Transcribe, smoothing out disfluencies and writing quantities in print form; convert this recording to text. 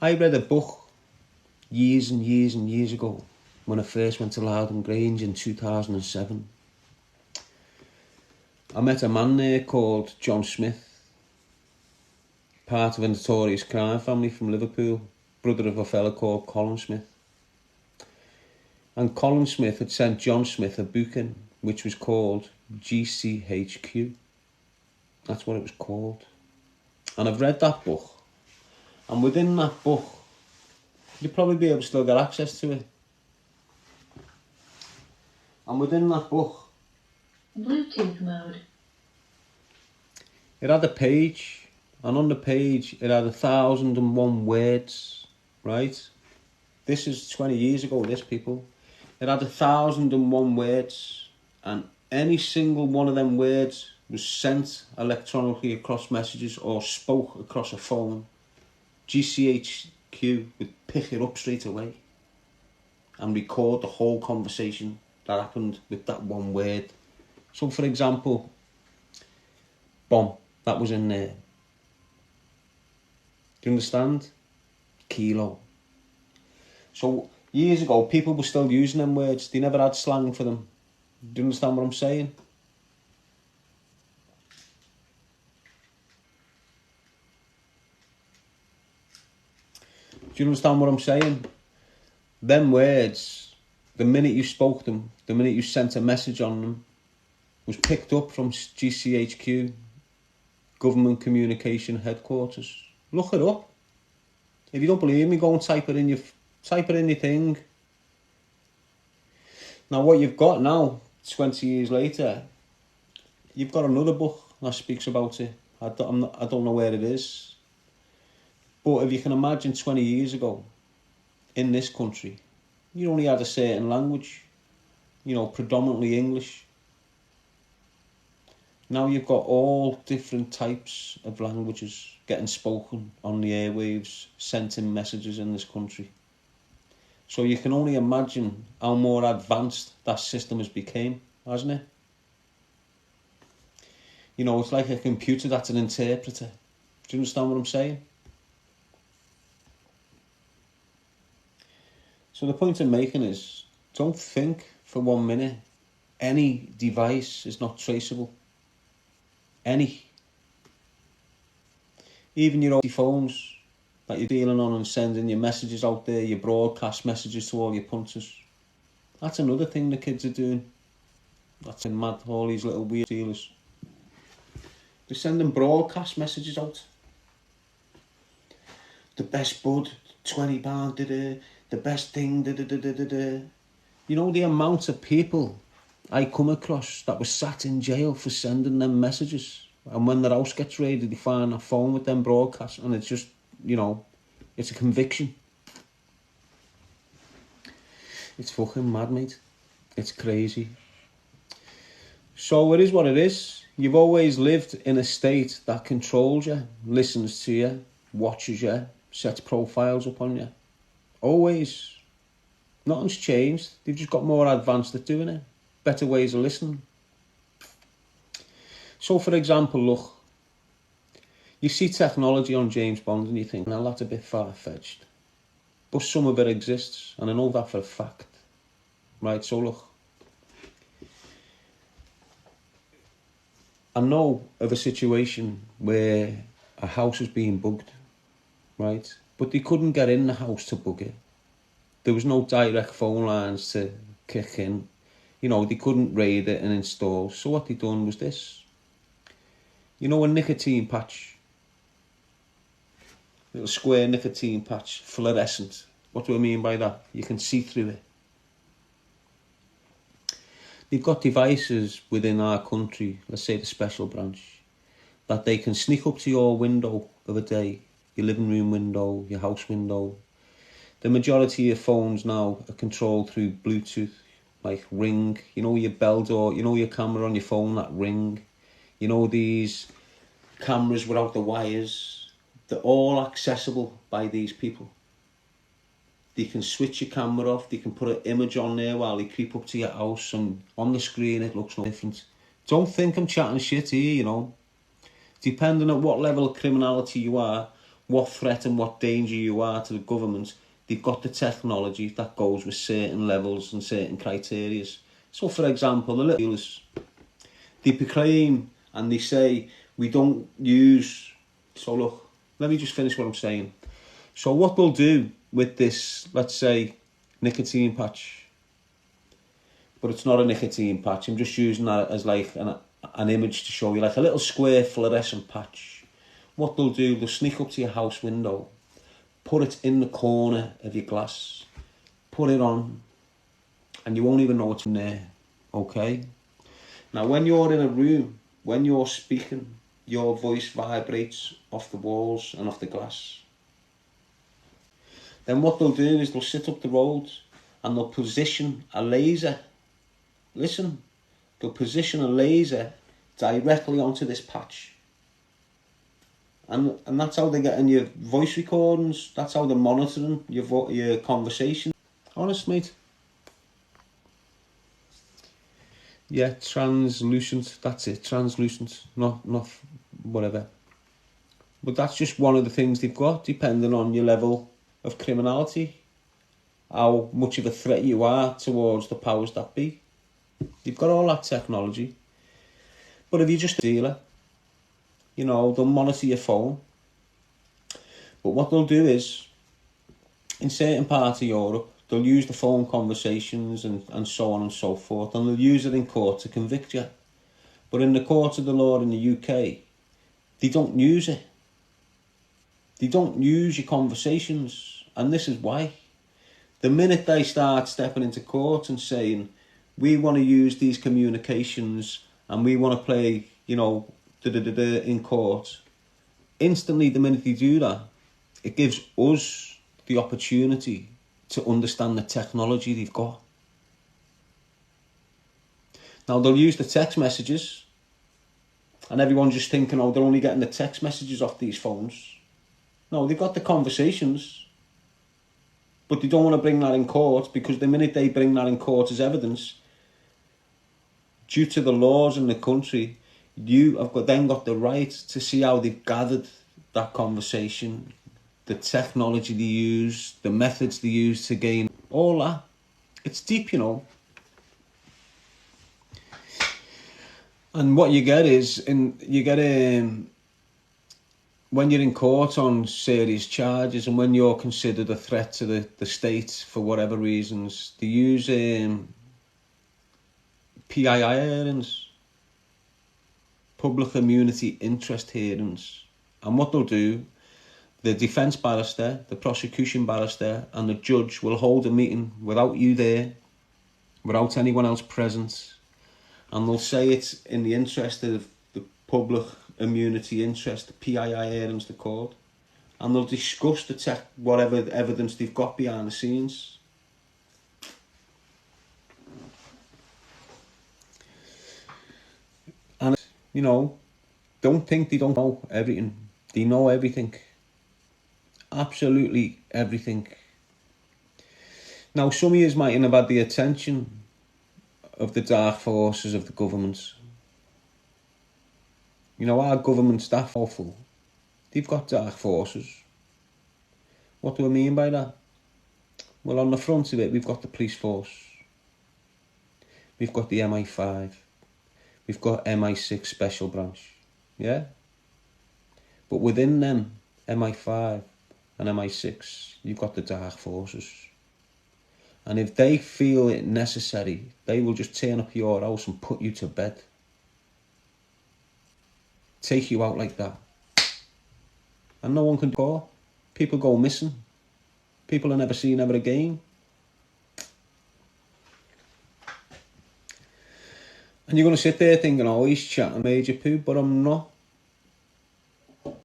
I read a book years and years and years ago when I first went to Loudon Grange in 2007. I met a man there called John Smith, part of a notorious crime family from Liverpool, brother of a fella called Colin Smith. And Colin Smith had sent John Smith a book in, which was called GCHQ. That's what it was called. And I've read that book. And within that book, you'll probably be able to still get access to it. And within that book, Bluetooth mode. It had a page, and on the page it had 1,001 words, right? This is 20 years ago, this, people. It had 1,001 words, and any single one of them words was sent electronically across messages or spoke across a phone. GCHQ would pick it up straight away and record the whole conversation that happened with that one word. So, for example, bomb, that was in there. Do you understand? Kilo. So, years ago, people were still using them words. They never had slang for them. Do you understand what I'm saying? Do you understand what I'm saying? Them words, the minute you spoke them, the minute you sent a message on them, was picked up from GCHQ, Government Communication Headquarters. Look it up. If you don't believe me, go and type it in your thing. Now, what you've got now, 20 years later, you've got another book that speaks about it. I don't know where it is. But if you can imagine 20 years ago, in this country, you only had a certain language, predominantly English. Now you've got all different types of languages getting spoken on the airwaves, sent in messages in this country. So you can only imagine how more advanced that system has become, hasn't it? It's like a computer that's an interpreter. Do you understand what I'm saying? So the point I'm making is, don't think for 1 minute any device is not traceable. Any. Even your old phones that you're dealing on and sending your messages out there, your broadcast messages to all your punters. That's another thing the kids are doing. That's mad, all these little weird dealers. They're sending broadcast messages out. The best bud, £20, the best thing, the amount of people I come across that were sat in jail for sending them messages, and when their house gets raided, they find a phone with them broadcasts, and it's just, it's a conviction. It's fucking mad, mate. It's crazy. So it is what it is. You've always lived in a state that controls you, listens to you, watches you, sets profiles up on you. Always. Nothing's changed. They've just got more advanced at doing it. Better ways of listening. So, for example, look, you see technology on James Bond and you think, now that's a bit far-fetched. But some of it exists, and I know that for a fact. Right, so look. I know of a situation where a house was being bugged, right? But they couldn't get in the house to bug it. There was no direct phone lines to kick in. They couldn't raid it and install. So what they done was this. A nicotine patch. Little square nicotine patch, fluorescent. What do I mean by that? You can see through it. They've got devices within our country, let's say the special branch, that they can sneak up to your window of a day, your living room window, your house window. The majority of phones now are controlled through Bluetooth, like Ring. Your bell door, your camera on your phone, that Ring. These cameras without the wires. They're all accessible by these people. They can switch your camera off, they can put an image on there while they creep up to your house, and on the screen it looks no different. Don't think I'm chatting shit here, Depending on what level of criminality you are, what threat and what danger you are to the government, they've got the technology that goes with certain levels and certain criteria. So, for example, the little dealers, they proclaim and they say, we don't use... So look, let me just finish what I'm saying. So what they'll do with this, let's say, nicotine patch, but it's not a nicotine patch, I'm just using that as like an image to show you, like a little square fluorescent patch. What they'll do, they'll sneak up to your house window, put it in the corner of your glass, put it on, and you won't even know it's in there, okay? Now, when you're in a room, when you're speaking, your voice vibrates off the walls and off the glass. Then what they'll do is they'll sit up the road and they'll position a laser. Listen, they'll position a laser directly onto this patch. And that's how they're getting your voice recordings. That's how they're monitoring your conversation. Honest, mate. Yeah, translucent, that's it, translucent, not whatever. But that's just one of the things they've got, depending on your level of criminality, how much of a threat you are towards the powers that be. You've got all that technology. But if you're just a dealer, you know, they'll monitor your phone. But what they'll do is, in certain parts of Europe, they'll use the phone conversations and so on and so forth, and they'll use it in court to convict you. But in the court of the law in the UK, they don't use it. They don't use your conversations, and this is why. The minute they start stepping into court and saying, we want to use these communications and we want to play, you know, in court, instantly the minute they do that, it gives us the opportunity to understand the technology they've got. Now, they'll use the text messages, and everyone's just thinking, oh, they're only getting the text messages off these phones. No, they've got the conversations, but they don't want to bring that in court, because the minute they bring that in court as evidence, due to the laws in the country, you have then got the right to see how they've gathered that conversation, the technology they use, the methods they use to gain, all that. It's deep, you know. And what you get is, when you're in court on serious charges and when you're considered a threat to the state for whatever reasons, they use PII hearings, public immunity interest hearings. And what they'll do, the defence barrister, the prosecution barrister and the judge will hold a meeting without you there, without anyone else present, and they'll say it's in the interest of the public immunity interest, the PII hearings they're called, and they'll discuss whatever evidence they've got behind the scenes. And, you know, don't think they don't know everything. They know everything. Absolutely everything. Now, some of you mightn't have had the attention of the dark forces of the government. You know, our government's that awful. They've got dark forces. What do I mean by that? Well, on the front of it, we've got the police force. We've got the MI5. We've got MI6 special branch. Yeah? But within them, MI5 and MI6, you've got the dark forces. And if they feel it necessary, they will just turn up your house and put you to bed. Take you out like that. And no one can call. People go missing. People are never seen ever again. And you're going to sit there thinking, oh, he's chatting major poo, but I'm not.